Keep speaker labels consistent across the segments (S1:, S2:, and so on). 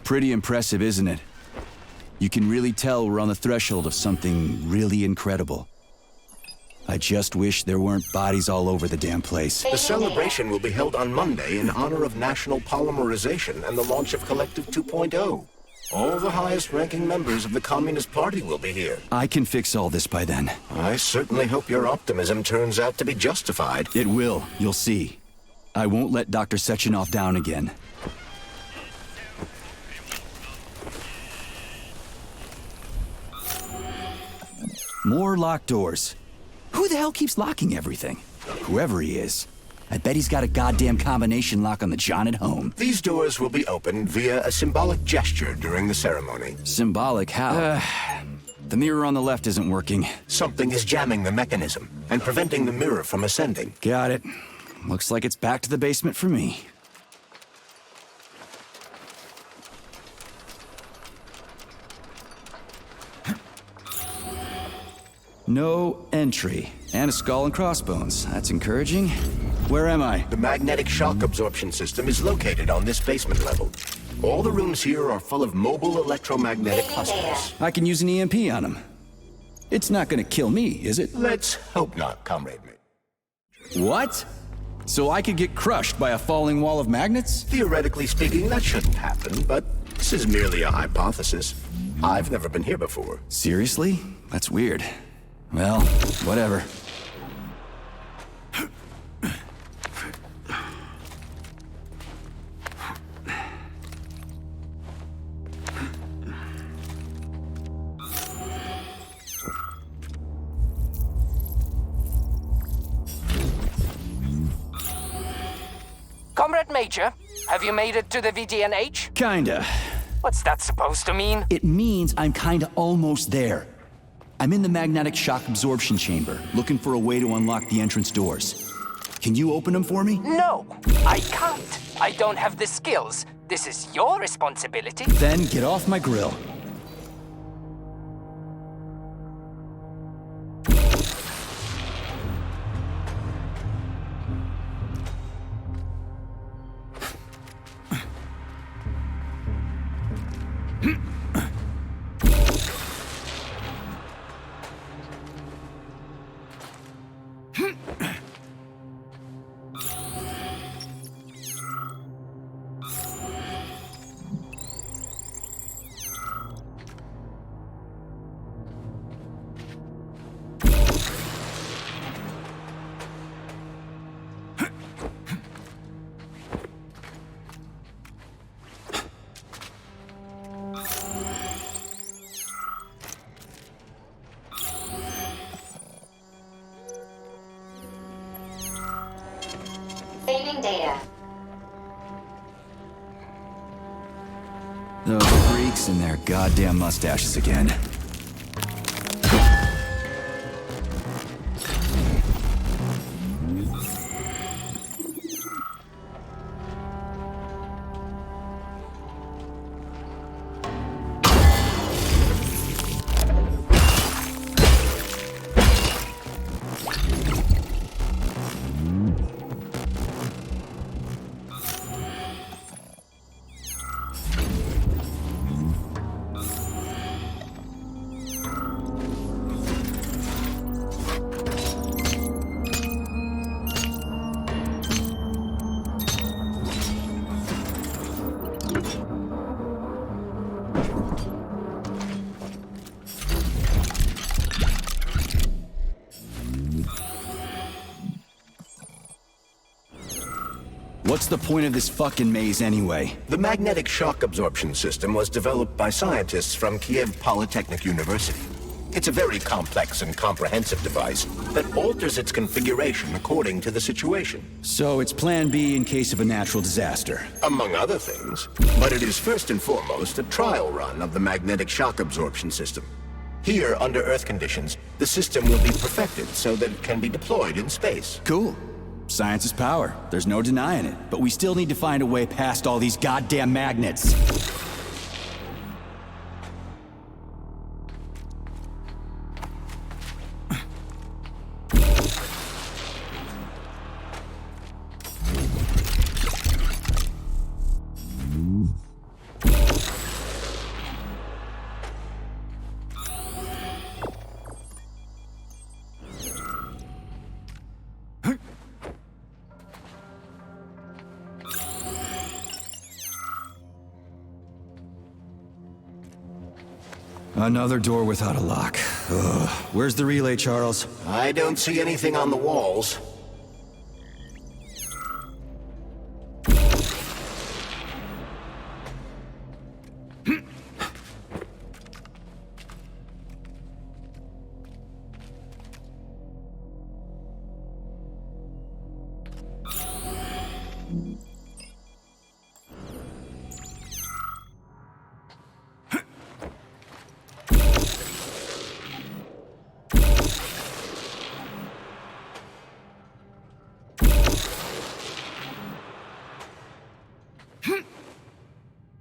S1: Pretty impressive, isn't it? You can really tell we're on the threshold of something really incredible. I just wish there weren't bodies all over the damn place.
S2: The celebration will be held on Monday in honor of National Polymerization and the launch of Collective 2.0. All the highest-ranking members of the Communist Party will be here.
S1: I can fix all this by then.
S2: I certainly hope your optimism turns out to be justified.
S1: It will, you'll see. I won't let Dr. Sechenov down again. More locked doors. Who the hell keeps locking everything? Whoever he is. I bet he's got a goddamn combination lock on the John at home.
S2: These doors will be opened via a symbolic gesture during the ceremony.
S1: Symbolic how? The mirror on the left isn't working.
S2: Something is jamming the mechanism and preventing the mirror from ascending.
S1: Got it. Looks like it's back to the basement for me. No entry. And a skull and crossbones. That's encouraging. Where am I?
S2: The magnetic shock absorption system is located on this basement level. All the rooms here are full of mobile electromagnetic clusters.
S1: I can use an EMP on him. It's not gonna kill me, is it?
S2: Let's hope not, Comrade Mate.
S1: What? So I could get crushed by a falling wall of magnets?
S2: Theoretically speaking, that shouldn't happen, but this is merely a hypothesis. I've never been here before.
S1: Seriously? That's weird. Well, whatever.
S3: Comrade Major, have you made it to the VDNH?
S1: Kinda.
S3: What's that supposed to mean?
S1: It means I'm kinda almost there. I'm in the magnetic shock absorption chamber, looking for a way to unlock the entrance doors. Can you open them for me?
S3: No, I can't. I don't have the skills. This is your responsibility.
S1: Then get off my grill.
S4: Saving data.
S1: Those freaks and their goddamn mustaches again. What's the point of this fucking maze anyway?
S2: The magnetic shock absorption system was developed by scientists from Kiev Polytechnic University. It's a very complex and comprehensive device that alters its configuration according to the situation.
S1: So it's plan B in case of a natural disaster.
S2: Among other things. But it is first and foremost a trial run of the magnetic shock absorption system. Here, under Earth conditions, the system will be perfected so that it can be deployed in space.
S1: Cool. Science is power. There's no denying it. But we still need to find a way past all these goddamn magnets. Another door without a lock. Ugh. Where's the relay, Charles?
S2: I don't see anything on the walls.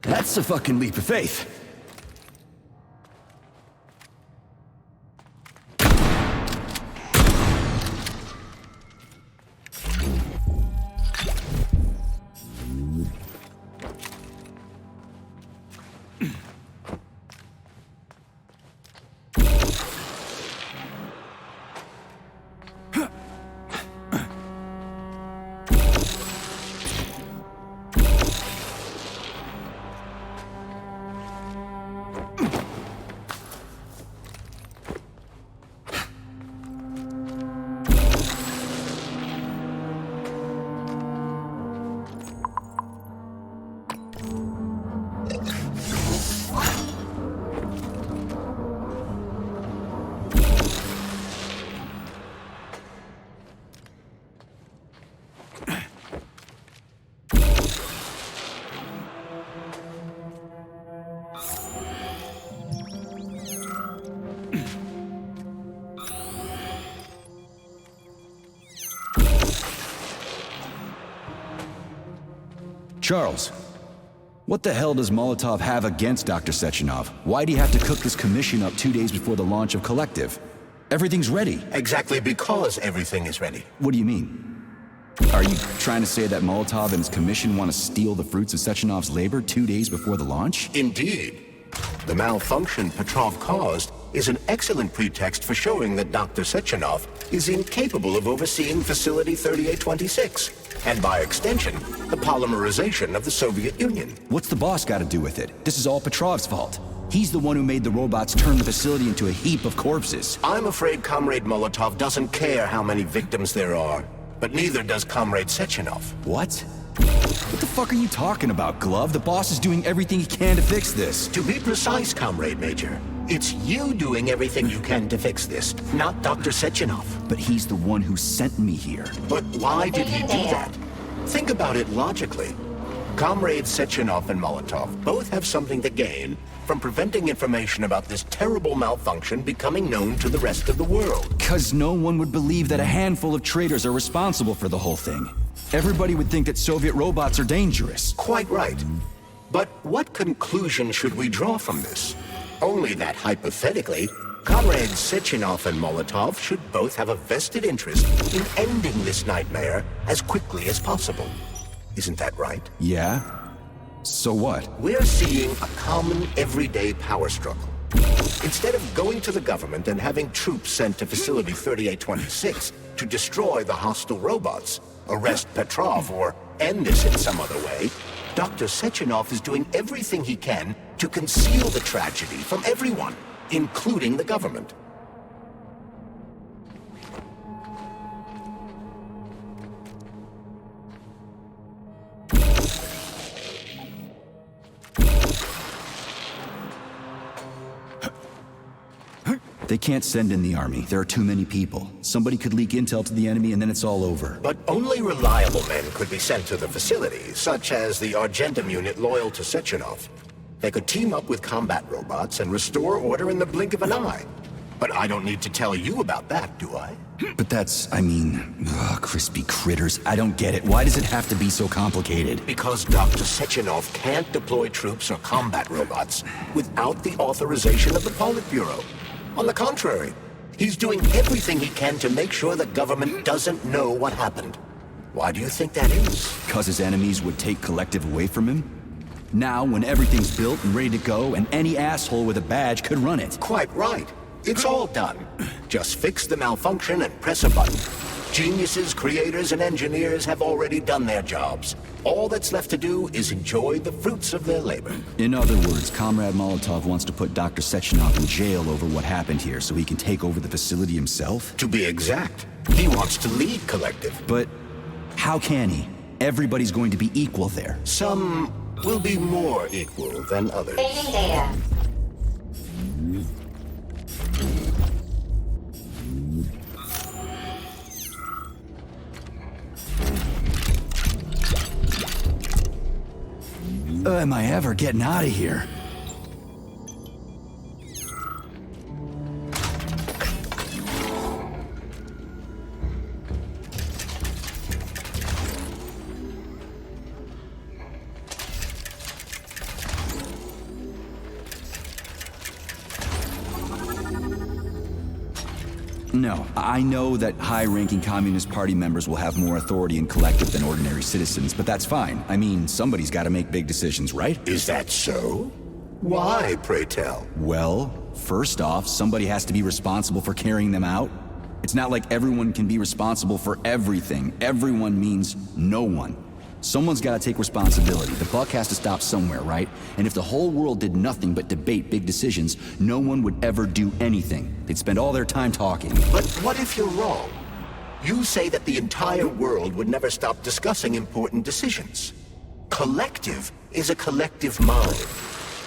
S1: That's a fucking leap of faith. Charles, what the hell does Molotov have against Dr. Sechenov? Why'd he have to cook this commission up 2 days before the launch of Collective? Everything's ready.
S2: Exactly because everything is ready.
S1: What do you mean? Are you trying to say that Molotov and his commission want to steal the fruits of Sechenov's labor 2 days before the launch?
S2: Indeed. The malfunction Petrov caused is an excellent pretext for showing that Dr. Sechenov is incapable of overseeing Facility 3826, and by extension, the polymerization of the Soviet Union.
S1: What's the boss got to do with it? This is all Petrov's fault. He's the one who made the robots turn the facility into a heap of corpses.
S2: I'm afraid Comrade Molotov doesn't care how many victims there are, but neither does Comrade Sechenov.
S1: What? What the fuck are you talking about, Glove? The boss is doing everything he can to fix this.
S2: To be precise, Comrade Major, it's you doing everything you can to fix this, not Dr. Sechenov.
S1: But he's the one who sent me here.
S2: But why did he do that? Think about it logically. Comrades Sechenov and Molotov both have something to gain from preventing information about this terrible malfunction becoming known to the rest of the world.
S1: 'Cause no one would believe that a handful of traitors are responsible for the whole thing. Everybody would think that Soviet robots are dangerous.
S2: Quite right. But what conclusion should we draw from this? Only that hypothetically, Comrades Sechenov and Molotov should both have a vested interest in ending this nightmare as quickly as possible. Isn't that right?
S1: Yeah? So what?
S2: We're seeing a common everyday power struggle. Instead of going to the government and having troops sent to Facility 3826 to destroy the hostile robots, arrest Petrov, or end this in some other way, Dr. Sechenov is doing everything he can to conceal the tragedy from everyone, including the government.
S1: They can't send in the army. There are too many people. Somebody could leak intel to the enemy and then it's all over.
S2: But only reliable men could be sent to the facility, such as the Argentum unit loyal to Sechenov. They could team up with combat robots and restore order in the blink of an eye. But I don't need to tell you about that, do I?
S1: But that's, crispy critters. I don't get it. Why does it have to be so complicated?
S2: Because Dr. Sechenov can't deploy troops or combat robots without the authorization of the Politburo. On the contrary, he's doing everything he can to make sure the government doesn't know what happened. Why do you think that is?
S1: 'Cause his enemies would take Collective away from him? Now, when everything's built and ready to go, and any asshole with a badge could run it.
S2: Quite right. It's all done. Just fix the malfunction and press a button. Geniuses, creators, and engineers have already done their jobs. All that's left to do is enjoy the fruits of their labor.
S1: In other words, Comrade Molotov wants to put Dr. Sechenov in jail over what happened here so he can take over the facility himself?
S2: To be exact, he wants to lead Collective.
S1: But how can he? Everybody's going to be equal there.
S2: Some will be more equal than others.
S4: Taking data.
S1: Am I ever getting out of here? No, I know that high-ranking Communist Party members will have more authority in Collective than ordinary citizens, but that's fine. I mean, somebody's got to make big decisions, right?
S2: Is that so? Why, pray tell?
S1: Well, first off, somebody has to be responsible for carrying them out. It's not like everyone can be responsible for everything. Everyone means no one. Someone's got to take responsibility. The buck has to stop somewhere, right? And if the whole world did nothing but debate big decisions, no one would ever do anything. They'd spend all their time talking.
S2: But what if you're wrong? You say that the entire world would never stop discussing important decisions. Collective is a collective mind.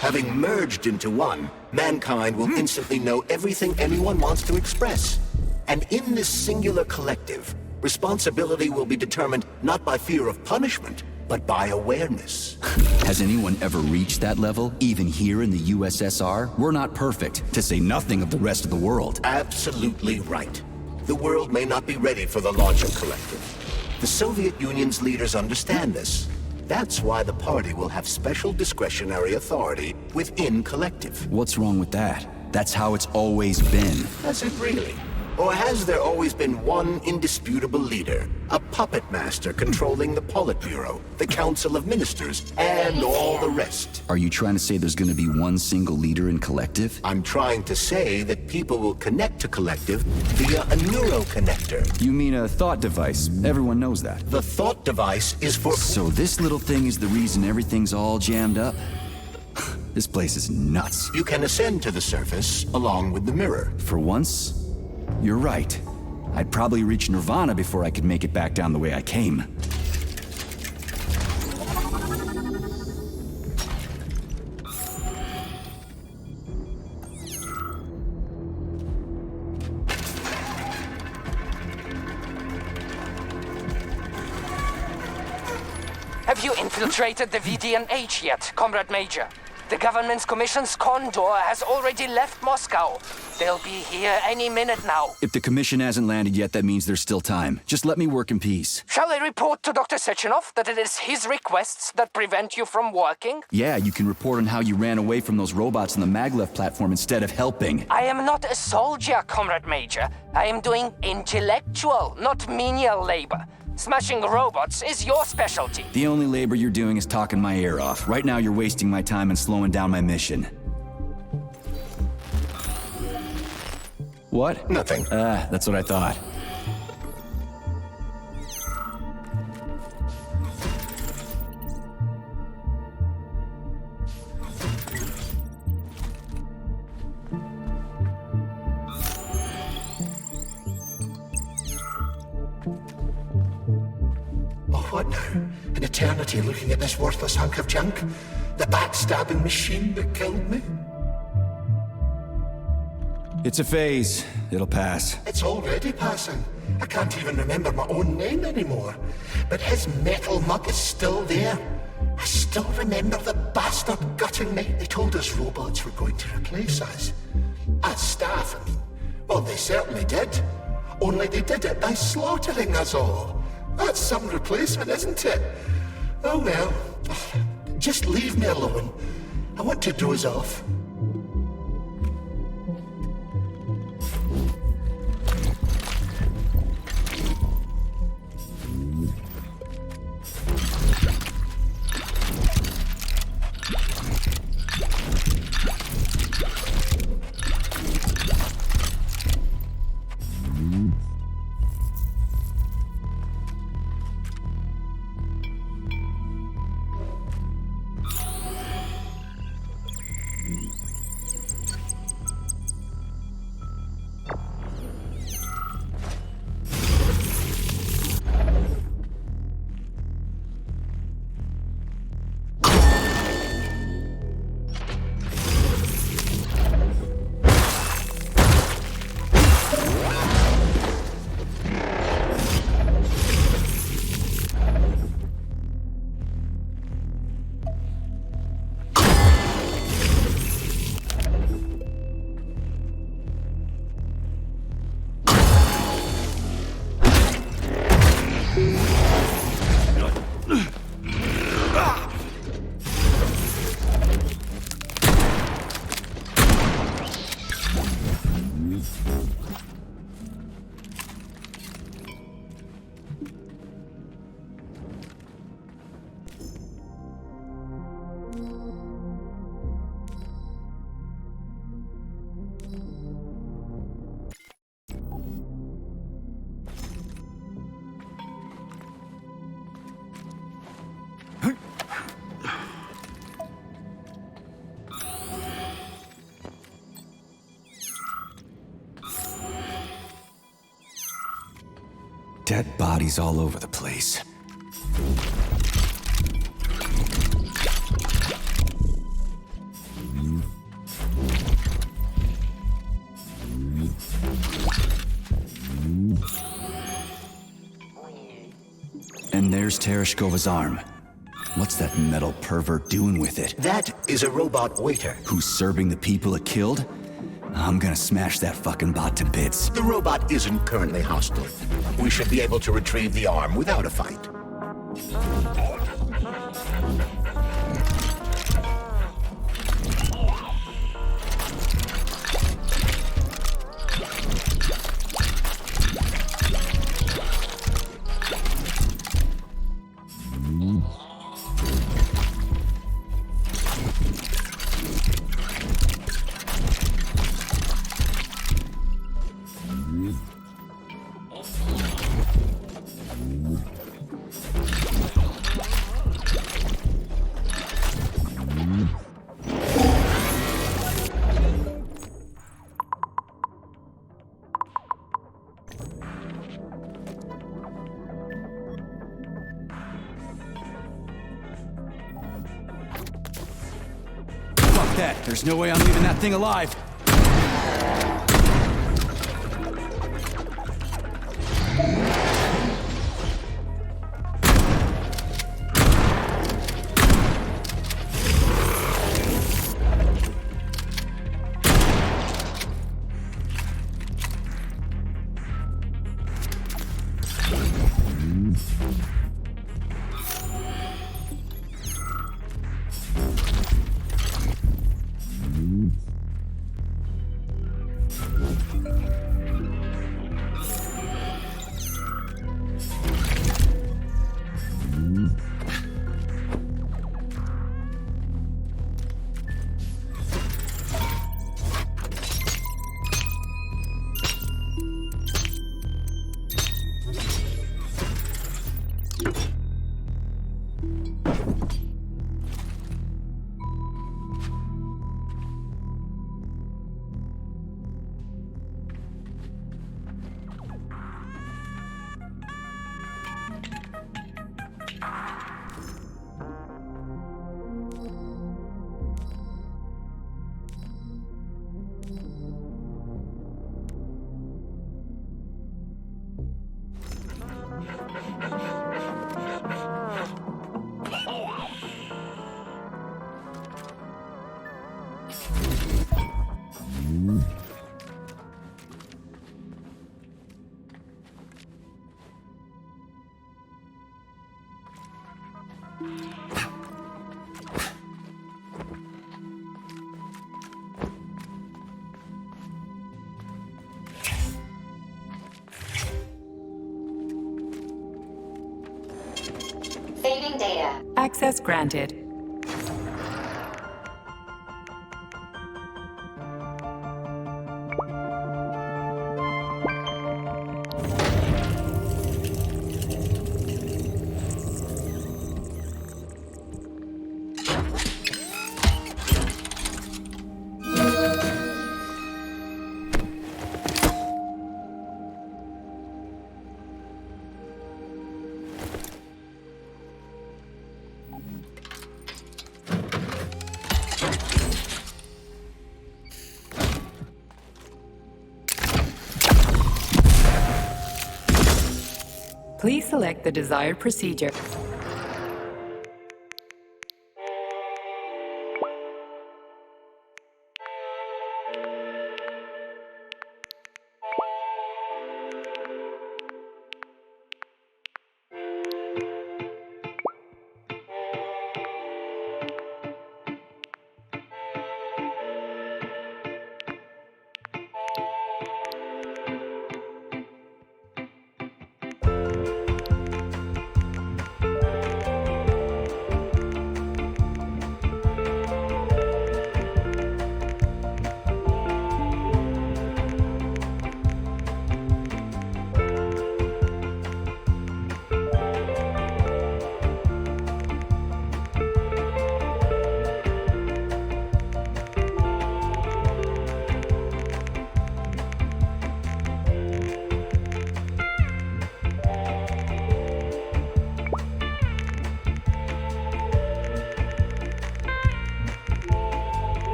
S2: Having merged into one, mankind will instantly know everything anyone wants to express. And in this singular collective, responsibility will be determined not by fear of punishment, but by awareness.
S1: Has anyone ever reached that level, even here in the USSR? We're not perfect, to say nothing of the rest of the world.
S2: Absolutely right. The world may not be ready for the launch of Collective. The Soviet Union's leaders understand this. That's why the party will have special discretionary authority within Collective.
S1: What's wrong with that? That's how it's always been.
S2: Has it really? Or has there always been one indisputable leader, a puppet master controlling the Politburo, the Council of Ministers, and all the rest?
S1: Are you trying to say there's going to be one single leader in Collective?
S2: I'm trying to say that people will connect to Collective via a neuroconnector.
S1: You mean a thought device? Everyone knows that.
S2: The thought device is for...
S1: So this little thing is the reason everything's all jammed up? This place is nuts.
S2: You can ascend to the surface along with the mirror.
S1: For once, you're right. I'd probably reach Nirvana before I could make it back down the way I came.
S3: Have you infiltrated the VDNH yet, Comrade Major? The government's commission's condor has already left Moscow. They'll be here any minute now.
S1: If the commission hasn't landed yet, that means there's still time. Just let me work in peace.
S3: Shall I report to Dr. Sechenov that it is his requests that prevent you from working?
S1: Yeah, you can report on how you ran away from those robots on the maglev platform instead of helping.
S3: I am not a soldier, Comrade Major. I am doing intellectual, not menial labor. Smashing robots is your specialty.
S1: The only labor you're doing is talking my ear off. Right now you're wasting my time and slowing down my mission. What?
S2: Nothing.
S1: That's what I thought.
S2: What now? An eternity looking at this worthless hunk of junk? The backstabbing machine that killed me?
S1: It's a phase. It'll pass.
S2: It's already passing. I can't even remember my own name anymore. But his metal mug is still there. I still remember the bastard gutting me. They told us robots were going to replace us. As staff, I mean. Well, they certainly did. Only they did it by slaughtering us all. That's some replacement, isn't it? Oh well. Just leave me alone. I want to doze off.
S1: Dead bodies all over the place. And there's Tereshkova's arm. What's that metal pervert doing with it?
S2: That is a robot waiter.
S1: Who's serving the people it killed? I'm gonna smash that fucking bot to bits.
S2: The robot isn't currently hostile. We should be able to retrieve the arm without a fight.
S1: There's no way I'm leaving that thing alive.
S4: Saving data.
S5: Access granted. Please select the desired procedure.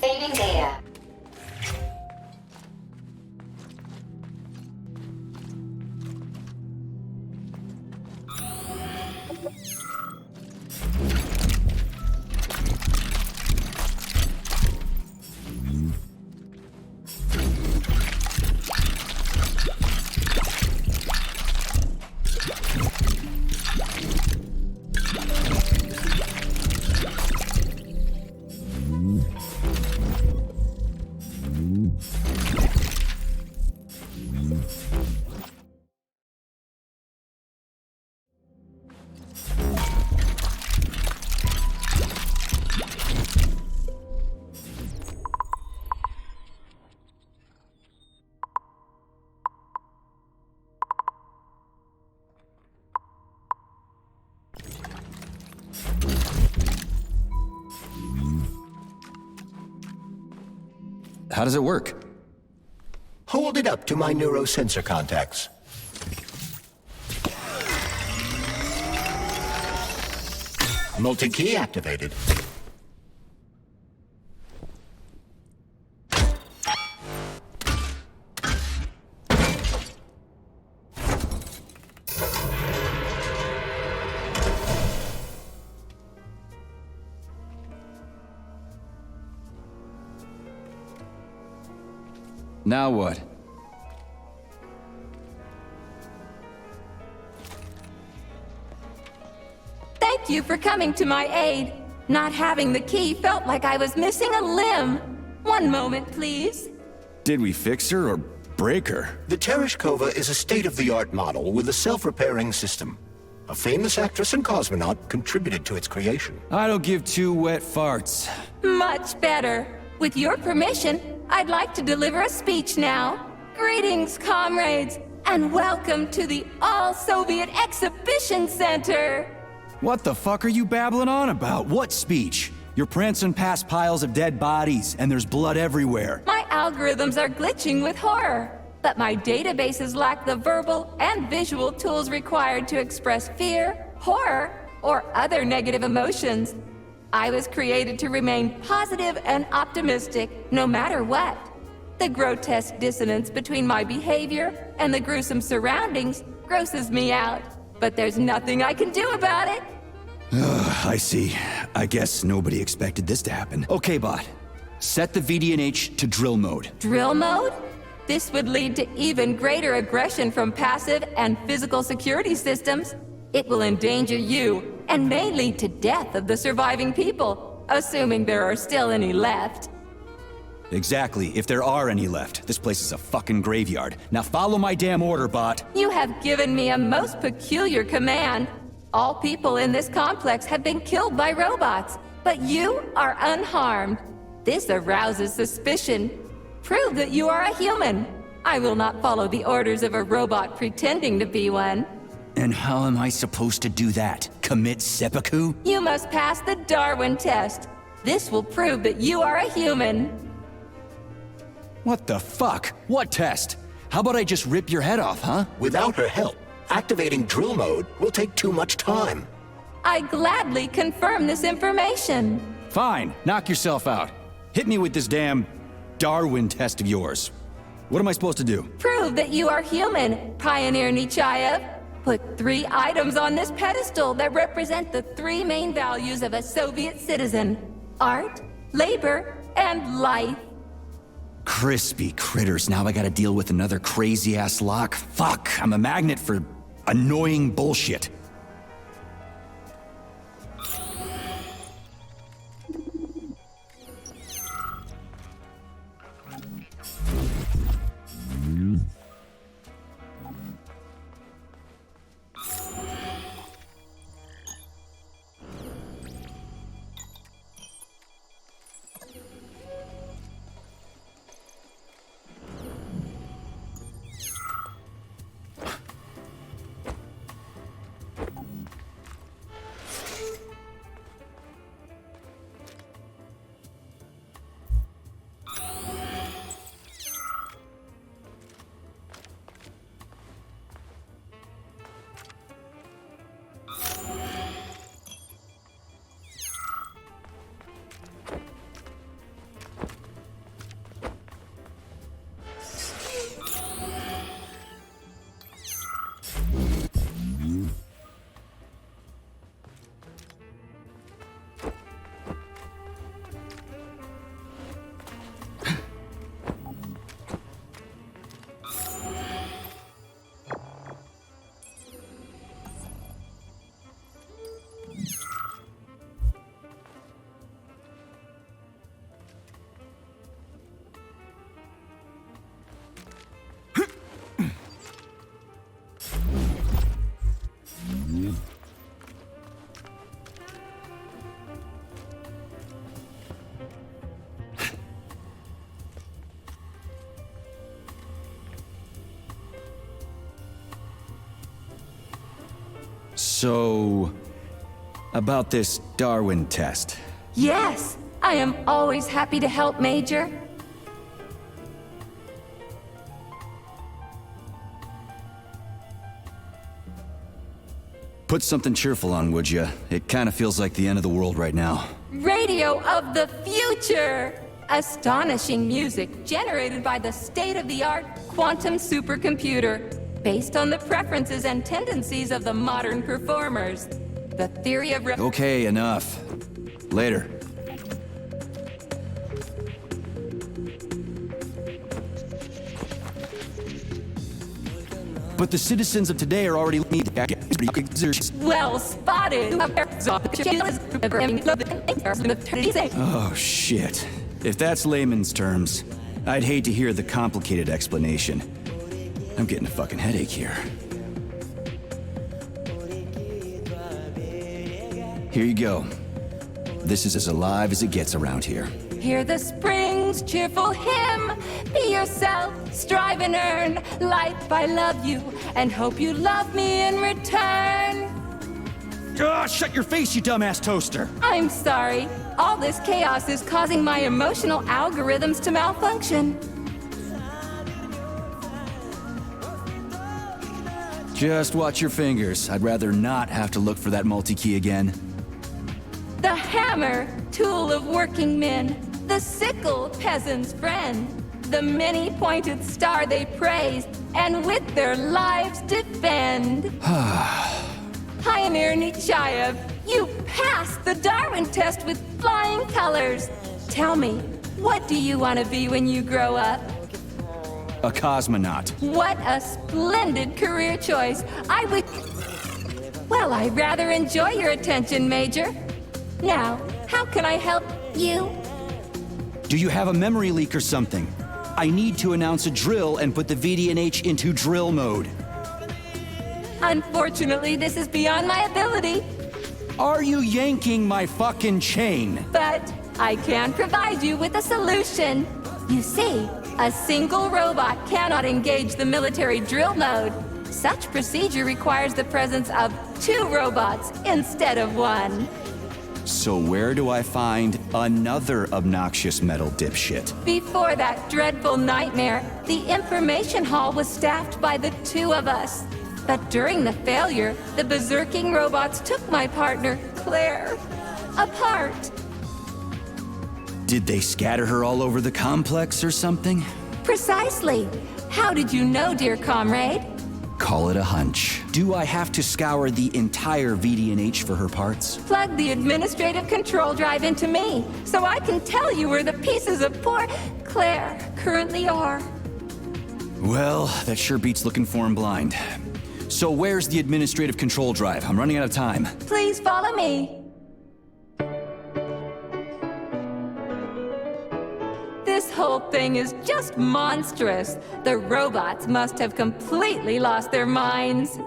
S4: Saving data.
S1: How does it work?
S2: Hold it up to my neurosensor contacts. Multi-key activated.
S1: Now what?
S5: Thank you for coming to my aid. Not having the key felt like I was missing a limb. One moment, please.
S1: Did we fix her or break her?
S2: The Tereshkova is a state-of-the-art model with a self-repairing system. A famous actress and cosmonaut contributed to its creation.
S1: I don't give two wet farts.
S5: Much better. With your permission, I'd like to deliver a speech now. Greetings, comrades, and welcome to the All-Soviet Exhibition Center.
S1: What the fuck are you babbling on about? What speech? You're prancing past piles of dead bodies, and there's blood everywhere.
S5: My algorithms are glitching with horror, but my databases lack the verbal and visual tools required to express fear, horror, or other negative emotions. I was created to remain positive and optimistic, no matter what. The grotesque dissonance between my behavior and the gruesome surroundings grosses me out, but there's nothing I can do about it.
S1: I see. I guess nobody expected this to happen. Okay, bot. Set the VDNH to drill mode.
S5: Drill mode? This would lead to even greater aggression from passive and physical security systems. It will endanger you, and may lead to death of the surviving people, assuming there are still any left.
S1: Exactly, if there are any left. This place is a fucking graveyard. Now follow my damn order, bot.
S5: You have given me a most peculiar command. All people in this complex have been killed by robots, but you are unharmed. This arouses suspicion. Prove that you are a human. I will not follow the orders of a robot pretending to be one.
S1: And how am I supposed to do that? Commit seppuku?
S5: You must pass the Darwin test. This will prove that you are a human.
S1: What the fuck? What test? How about I just rip your head off, huh?
S2: Without her help, activating drill mode will take too much time.
S5: I gladly confirm this information.
S1: Fine, knock yourself out. Hit me with this damn Darwin test of yours. What am I supposed to do?
S5: Prove that you are human, Pioneer Nechayev. Put 3 items on this pedestal that represent the 3 main values of a Soviet citizen: art, labor, and life.
S1: Crispy critters, now I gotta deal with another crazy-ass lock. Fuck, I'm a magnet for annoying bullshit. So, about this Darwin test.
S5: Yes, I am always happy to help, Major.
S1: Put something cheerful on, would ya? It kinda feels like the end of the world right now.
S5: Radio of the future! Astonishing music generated by the state-of-the-art quantum supercomputer, based on the preferences and tendencies of the modern performers. The theory of...
S1: Okay, enough. Later. But the citizens of today are already...
S5: Well spotted!
S1: Oh, shit. If that's layman's terms, I'd hate to hear the complicated explanation. I'm getting a fucking headache here. Here you go. This is as alive as it gets around here.
S5: Hear the spring's cheerful hymn. Be yourself, strive and earn. Life, I love you, and hope you love me in return.
S1: Shut your face, you dumbass toaster!
S5: I'm sorry. All this chaos is causing my emotional algorithms to malfunction.
S1: Just watch your fingers. I'd rather not have to look for that multi-key again.
S5: The hammer, tool of working men. The sickle, peasant's friend. The many-pointed star they praise, and with their lives defend. Pioneer Nechayev, you passed the Darwin test with flying colors. Tell me, what do you want to be when you grow up?
S1: A cosmonaut.
S5: What a splendid career choice. Well, I rather enjoy your attention, Major. Now, how can I help you?
S1: Do you have a memory leak or something? I need to announce a drill and put the VDNH into drill mode.
S5: Unfortunately, this is beyond my ability.
S1: Are you yanking my fucking chain?
S5: But I can provide you with a solution. You see, a single robot cannot engage the military drill mode. Such procedure requires the presence of 2 robots instead of 1.
S1: So where do I find another obnoxious metal dipshit?
S5: Before that dreadful nightmare, the information hall was staffed by the 2 of us. But during the failure, the berserking robots took my partner, Claire, apart.
S1: Did they scatter her all over the complex or something?
S5: Precisely. How did you know, dear comrade?
S1: Call it a hunch. Do I have to scour the entire VDNH for her parts?
S5: Plug the administrative control drive into me, so I can tell you where the pieces of poor Claire currently are.
S1: Well, that sure beats looking for him blind. So where's the administrative control drive? I'm running out of time.
S5: Please follow me. This whole thing is just monstrous. The robots must have completely lost their minds.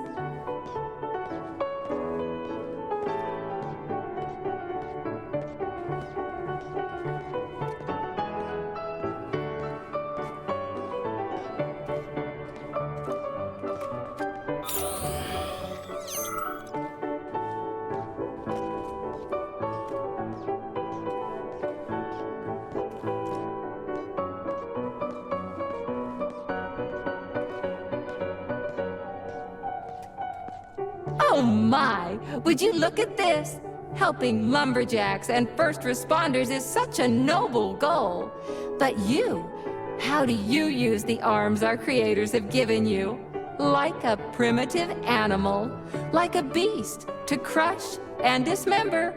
S5: Oh my! Would you look at this? Helping lumberjacks and first responders is such a noble goal. But you, how do you use the arms our creators have given you? Like a primitive animal, like a beast, to crush and dismember.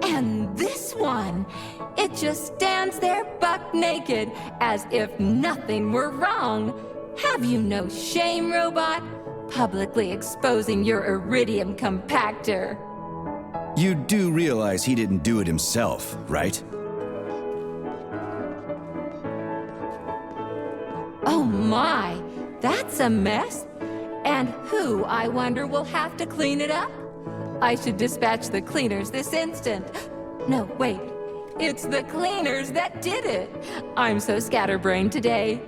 S5: And this one, it just stands there buck naked, as if nothing were wrong. Have you no shame, robot? Publicly exposing your iridium compactor.
S1: You do realize he didn't do it himself, right?
S5: Oh my, that's a mess. And who, I wonder, will have to clean it up? I should dispatch the cleaners this instant. No, wait. It's the cleaners that did it. I'm so scatterbrained today.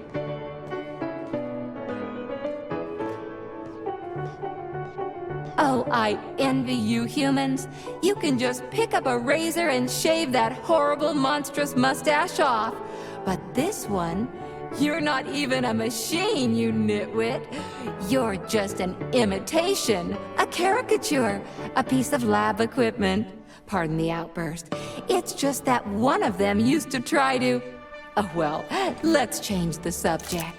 S5: Oh, I envy you humans. You can just pick up a razor and shave that horrible, monstrous mustache off. But this one, you're not even a machine, you nitwit. You're just an imitation, a caricature, a piece of lab equipment. Pardon the outburst. It's just that one of them used to try to... Oh, well, let's change the subject.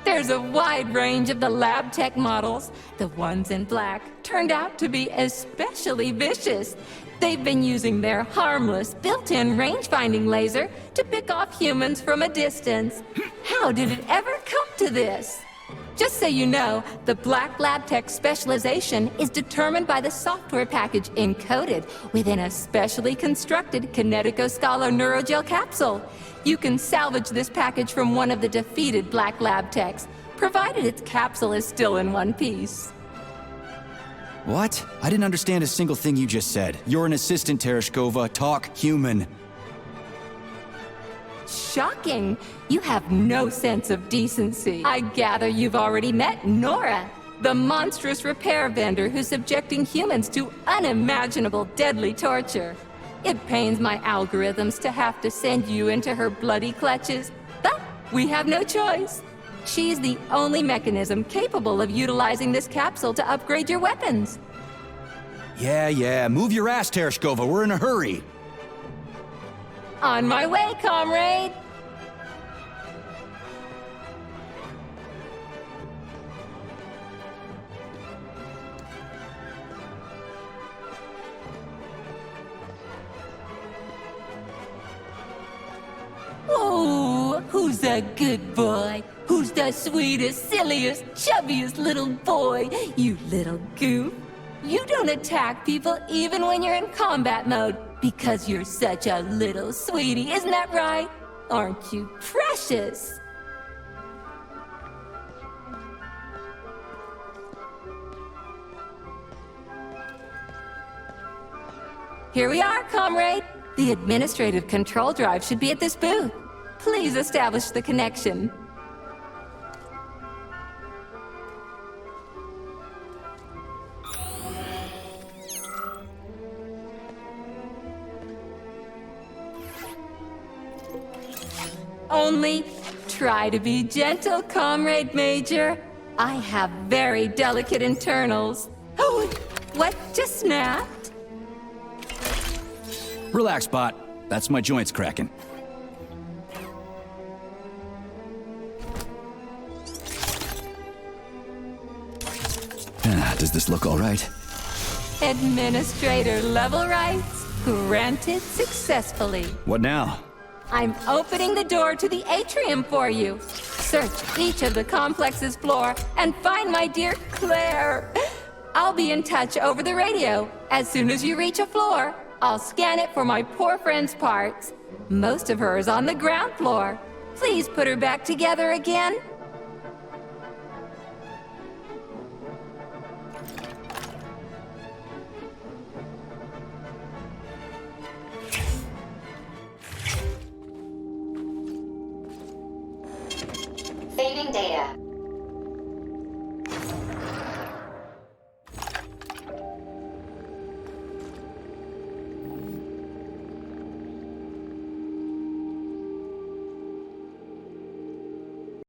S5: There's a wide range of the lab tech models. The ones in black turned out to be especially vicious. They've been using their harmless, built-in range-finding laser to pick off humans from a distance. How did it ever come to this? Just so you know, the Black Lab Tech specialization is determined by the software package encoded within a specially constructed Kinetico Scalo Neurogel capsule. You can salvage this package from one of the defeated Black Lab Techs, provided its capsule is still in one piece.
S1: What? I didn't understand a single thing you just said. You're an assistant, Tereshkova. Talk human.
S5: Shocking! You have no sense of decency. I gather you've already met Nora, the monstrous repair vendor who's subjecting humans to unimaginable deadly torture. It pains my algorithms to have to send you into her bloody clutches, but we have no choice. She's the only mechanism capable of utilizing this capsule to upgrade your weapons.
S1: Yeah, move your ass, Tereshkova. We're in a hurry.
S5: On my way, comrade! Oh, who's a good boy? Who's the sweetest, silliest, chubbiest little boy? You little goof. You don't attack people even when you're in combat mode because you're such a little sweetie, isn't that right? Aren't you precious? Here we are, comrade. The administrative control drive should be at this booth. Please establish the connection. Only try to be gentle, Comrade Major. I have very delicate internals. Oh, what just snapped?
S1: Relax, Bot. That's my joints cracking. Does this look all right?
S5: Administrator level rights granted successfully.
S1: What now?
S5: I'm opening the door to the atrium for you. Search each of the complex's floor and find my dear Claire. I'll be in touch over the radio. As soon as you reach a floor, I'll scan it for my poor friend's parts. Most of her is on the ground floor. Please put her back together again.
S4: Saving data.